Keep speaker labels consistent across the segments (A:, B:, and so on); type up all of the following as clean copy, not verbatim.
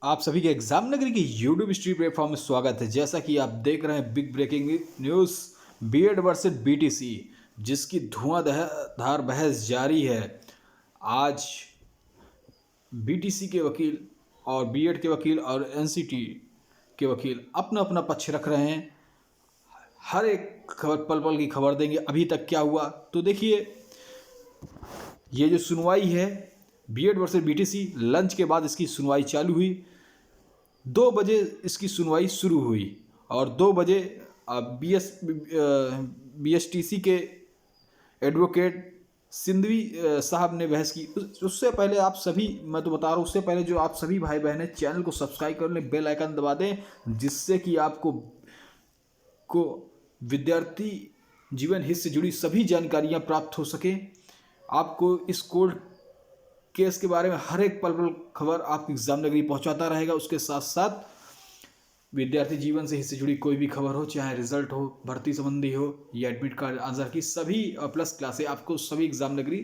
A: आप सभी के एग्जाम नगरी के यूट्यूब स्ट्रीम प्लेटफॉर्म में स्वागत है। जैसा कि आप देख रहे हैं big breaking news BEd versus BTC, जिसकी धुआंधार बहस जारी है। आज बीटीसी के वकील और बीएड के वकील और एनसीटी के वकील अपना अपना पक्ष रख रहे हैं। हर एक खबर पल पल की खबर देंगे, अभी तक क्या हुआ। तो देखिए, ये जो सुनवाई है बीएड वर्सेस बीटीसी, लंच के बाद इसकी सुनवाई चालू हुई। 2 बजे इसकी सुनवाई शुरू हुई और 2 बजे बीएसटीसी के एडवोकेट सिंधवी साहब ने बहस की। उससे पहले आप सभी, मैं तो बता रहा हूँ, उससे पहले जो आप सभी भाई बहन हैं, चैनल को सब्सक्राइब कर लें, बेल आइकन दबा दें, जिससे कि आपको विद्यार्थी जीवन हित से जुड़ी सभी जानकारियाँ प्राप्त हो सकें। आपको इस कोर्ट केस के बारे में हर एक पल पल खबर आप एग्जाम नगरी पहुंचाता रहेगा। उसके साथ साथ विद्यार्थी जीवन से हिस्से जुड़ी कोई भी खबर हो, चाहे रिजल्ट हो, भर्ती संबंधी हो या एडमिट कार्ड आंसर की सभी प्लस क्लासें आपको सभी एग्जाम नगरी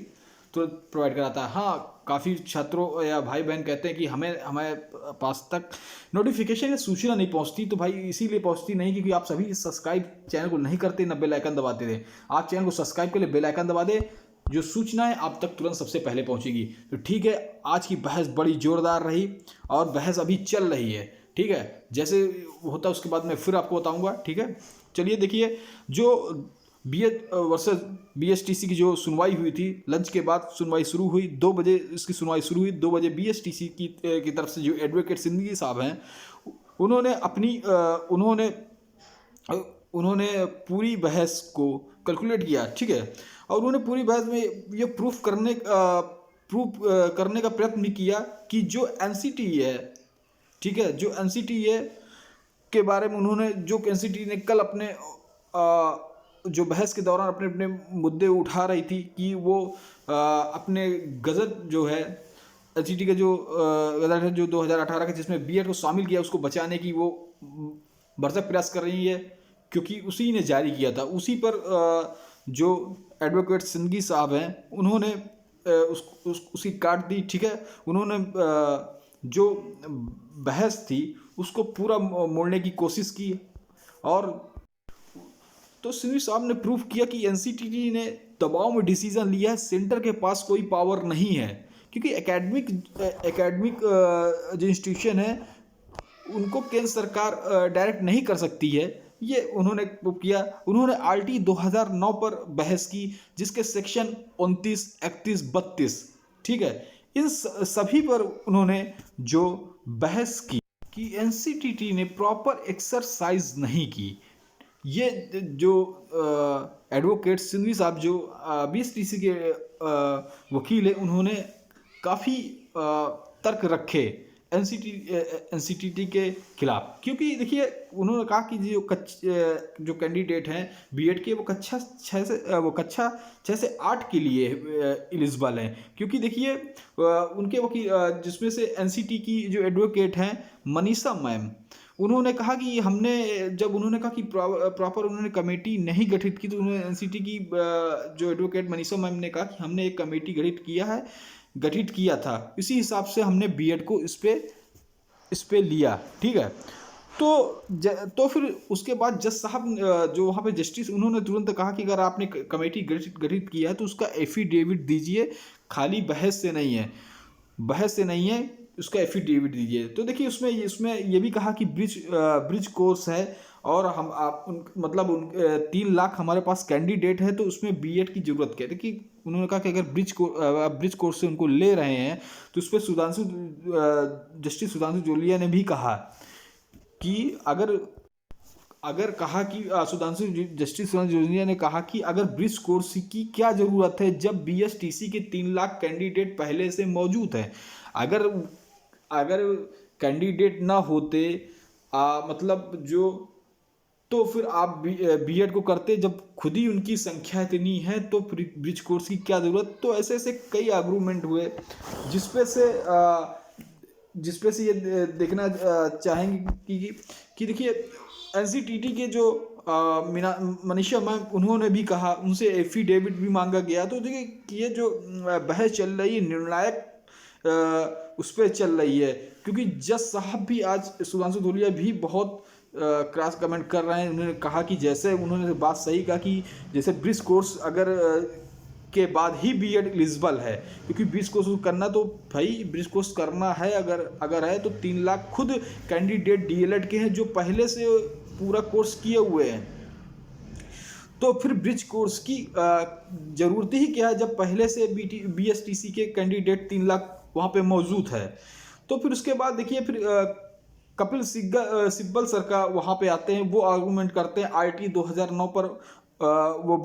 A: तुरंत प्रोवाइड कराता है। हाँ, काफ़ी छात्रों या भाई बहन कहते हैं कि हमारे पास तक नोटिफिकेशन या सूचना नहीं पहुंचती। तो भाई इसीलिए पहुंचती नहीं क्योंकि आप सभी सब्सक्राइब चैनल को नहीं करते, ना बेल आइकन दबाते थे। आप चैनल को सब्सक्राइब कर ले, बेल आइकन दबा दे, जो सूचनाएं आप तक तुरंत सबसे पहले पहुंचेगी। तो ठीक है, आज की बहस बड़ी जोरदार रही और बहस अभी चल रही है। ठीक है, जैसे होता है उसके बाद मैं फिर आपको बताऊंगा। ठीक है, चलिए देखिए, जो बीएड वर्सेस बीएसटीसी की जो सुनवाई हुई थी, लंच के बाद सुनवाई शुरू हुई। 2 बजे इसकी सुनवाई शुरू हुई। 2 बजे बीएसटीसी की तरफ से जो एडवोकेट सिंधवी साहब हैं, उन्होंने अपनी उन्होंने पूरी बहस को कैलकुलेट किया। ठीक है, और उन्होंने पूरी बहस में ये प्रूफ करने का प्रयत्न भी किया कि जो एनसीटी है, ठीक है, जो एनसीटी है के बारे में उन्होंने, जो एनसीटी ने कल अपने जो बहस के दौरान अपने अपने मुद्दे उठा रही थी कि वो अपने गजट जो है, एनसीटी का जो गजट है जो 2018 का, जिसमें बीएड को शामिल किया, उसको बचाने की वो भरसक प्रयास कर रही है, क्योंकि उसी ने जारी किया था। उसी पर जो एडवोकेट सिंघी साहब हैं, उन्होंने उसकी काट दी। ठीक है, उन्होंने जो बहस थी उसको पूरा मोड़ने की कोशिश की। और तो सिंघवी साहब ने प्रूफ किया कि एनसीटीटी ने दबाव में डिसीजन लिया है, सेंटर के पास कोई पावर नहीं है, क्योंकि एकेडमिक जो इंस्टीट्यूशन है उनको केंद्र सरकार डायरेक्ट नहीं कर सकती है। ये उन्होंने किया। उन्होंने आरटी 2009 पर बहस की, जिसके सेक्शन 29, 31, 32, ठीक है, इन सभी पर उन्होंने जो बहस की कि एनसीटीटी ने प्रॉपर एक्सरसाइज नहीं की। ये जो एडवोकेट सिंघवी साहब जो बीएसटीसी के वकील हैं, उन्होंने काफ़ी तर्क रखे एनसीटीटी के खिलाफ। क्योंकि देखिए, उन्होंने कहा कि जो कैंडिडेट हैं बीएड के, वो कक्षा 6 से 8 के लिए एलिजिबल हैं। क्योंकि देखिए, उनके वकील जिसमें से एनसीटी की जो एडवोकेट हैं मनीषा मैम, उन्होंने कहा कि उन्होंने कहा कि प्रॉपर उन्होंने कमेटी नहीं गठित की, तो उन्होंने एनसीटी की जो एडवोकेट मनीषा मैम ने कहा कि हमने एक कमेटी गठित किया था, इसी हिसाब से हमने बीएड को इस पे लिया। ठीक है, तो फिर उसके बाद जज साहब जो वहाँ पे जस्टिस, उन्होंने तुरंत कहा कि अगर आपने कमेटी गठित किया है तो उसका एफिडेविट दीजिए, खाली बहस से नहीं है, उसका एफिडेविट दीजिए। तो देखिए, उसमें ये भी कहा कि ब्रिज कोर्स है और मतलब 3 लाख हमारे पास कैंडिडेट है, तो उसमें बीएड की जरूरत क्या है। देखिए, उन्होंने कहा कि अगर ब्रिज कोर्स से उनको ले रहे हैं तो उस पर जस्टिस सुधांशु जोलिया ने भी कहा कि जस्टिस सुधांशु जोलिया ने कहा कि अगर ब्रिज कोर्स की क्या ज़रूरत है जब बीएसटीसी के 3 लाख कैंडिडेट पहले से मौजूद हैं। अगर कैंडिडेट ना होते, मतलब जो, तो फिर आप बीएड को करते जब खुद ही उनकी संख्या इतनी है, तो ब्रिज कोर्स की क्या ज़रूरत। तो ऐसे ऐसे कई आर्गूमेंट हुए जिसपे से ये देखना चाहेंगे कि देखिए, एनसीटीटी के जो मनीषा मैम, उन्होंने भी कहा, उनसे एफिडेविट भी मांगा गया। तो देखिए, ये जो बहस चल रही है, निर्णायक उस पर चल रही है, क्योंकि जज साहब भी आज सुधांशु धूलिया भी बहुत क्रॉस कमेंट कर रहे हैं। उन्होंने कहा कि जैसे उन्होंने बात सही कहा कि जैसे ब्रिज कोर्स अगर के बाद ही बीएड एलिजिबल है, क्योंकि ब्रिज कोर्स करना तो भाई ब्रिज कोर्स करना है, अगर है तो 3 लाख खुद कैंडिडेट डीएलएड के हैं जो पहले से पूरा कोर्स किए हुए हैं। तो फिर ब्रिज कोर्स की ज़रूरत ही क्या है जब पहले से बीएसटीसी के कैंडिडेट 3 लाख वहाँ पे मौजूद है। तो फिर उसके बाद देखिए फिर कपिल सिब्बल सर का वहाँ पे आते हैं, वो आर्गूमेंट करते हैं आईटी 2009 पर वो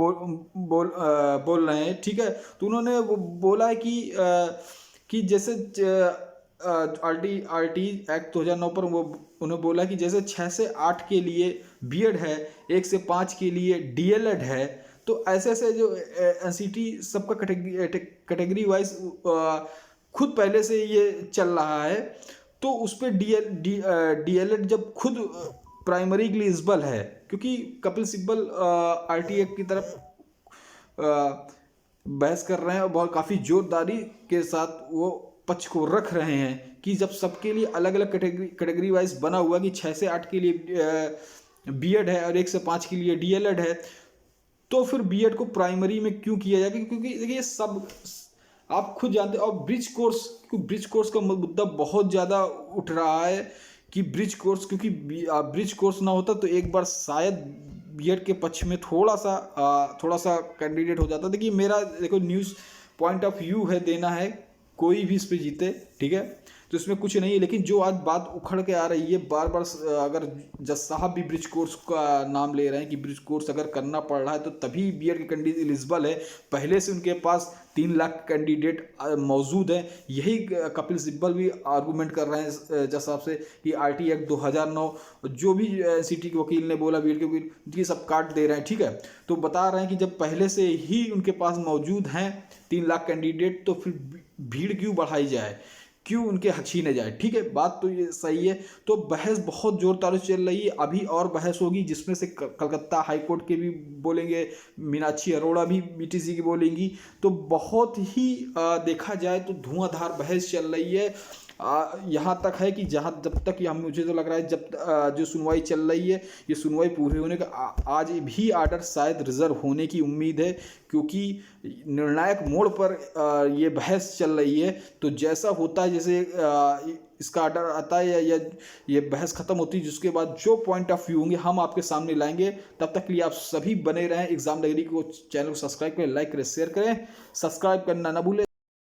A: बोल रहे हैं, ठीक है। तो उन्होंने वो बोला है कि जैसे आरटी एक्ट 2009 पर वो उन्होंने बोला कि जैसे 6 से 8 के लिए बीएड है, 1 से 5 के लिए डीएलएड है, तो ऐसे ऐसे जो एनसीटी सबका कैटेगरी वाइज खुद पहले से ये चल रहा है। तो उस पर डीएलएड जब खुद प्राइमरी के लिए एलिजिबल है, क्योंकि कपिल सिब्बल आरटी एक्ट की तरफ बहस कर रहे हैं और बहुत काफ़ी जोरदारी के साथ वो पक्ष को रख रहे हैं कि जब सबके लिए अलग अलग कैटेगरी वाइज बना हुआ कि 6 से 8 के लिए बीएड है और 1 से 5 के लिए डीएलएड है, तो फिर बीएड को प्राइमरी में क्यों किया जाएगा? क्योंकि देखिए सब आप खुद जानते हैं। और ब्रिज कोर्स का मुद्दा बहुत ज़्यादा उठ रहा है कि ब्रिज कोर्स, क्योंकि ब्रिज कोर्स ना होता तो एक बार शायद बीएड के पक्ष में थोड़ा सा कैंडिडेट हो जाता। देखिए मेरा देखो न्यूज़ पॉइंट ऑफ व्यू है, देना है, कोई भी इस पे जीते, ठीक है, तो इसमें कुछ नहीं है। लेकिन जो आज बात उखड़ के आ रही है बार बार, अगर जज साहब भी ब्रिज कोर्स का नाम ले रहे हैं कि ब्रिज कोर्स अगर करना पड़ रहा है तो तभी बीएड के कैंडिडेट एलिजिबल है, पहले से उनके पास 3 लाख कैंडिडेट मौजूद हैं। यही कपिल सिब्बल भी आर्गूमेंट कर रहे हैं जज साहब से कि आरटी एक्ट 2009 जो भी सिटी के वकील ने बोला, बीएड के वकील, ये सब काट दे रहे हैं, ठीक है। तो बता रहे हैं कि जब पहले से ही उनके पास मौजूद हैं 3 लाख कैंडिडेट, तो फिर भीड़ क्यों बढ़ाई जाए, क्यों उनके हक छीने जाए, ठीक है। बात तो ये सही है। तो बहस बहुत जोर तारों से चल रही है, अभी और बहस होगी जिसमें से कलकत्ता हाई कोर्ट के भी बोलेंगे, मीनाक्षी अरोड़ा भी बीटीसी की बोलेंगी। तो बहुत ही देखा जाए तो धुआंधार बहस चल रही है। यहाँ तक है कि जब तक मुझे तो लग रहा है जब जो सुनवाई चल रही है, ये सुनवाई पूरी होने का आज भी आर्डर शायद रिजर्व होने की उम्मीद है, क्योंकि निर्णायक मोड़ पर ये बहस चल रही है। तो जैसा होता है, जैसे इसका आर्डर आता है या ये बहस खत्म होती है, जिसके बाद जो पॉइंट ऑफ व्यू होंगे हम आपके सामने लाएंगे। तब तक के लिए आप सभी बने रहें। एग्जाम डायरी को चैनल को सब्सक्राइब करें, लाइक करें, शेयर करें, सब्सक्राइब करना ना भूलें।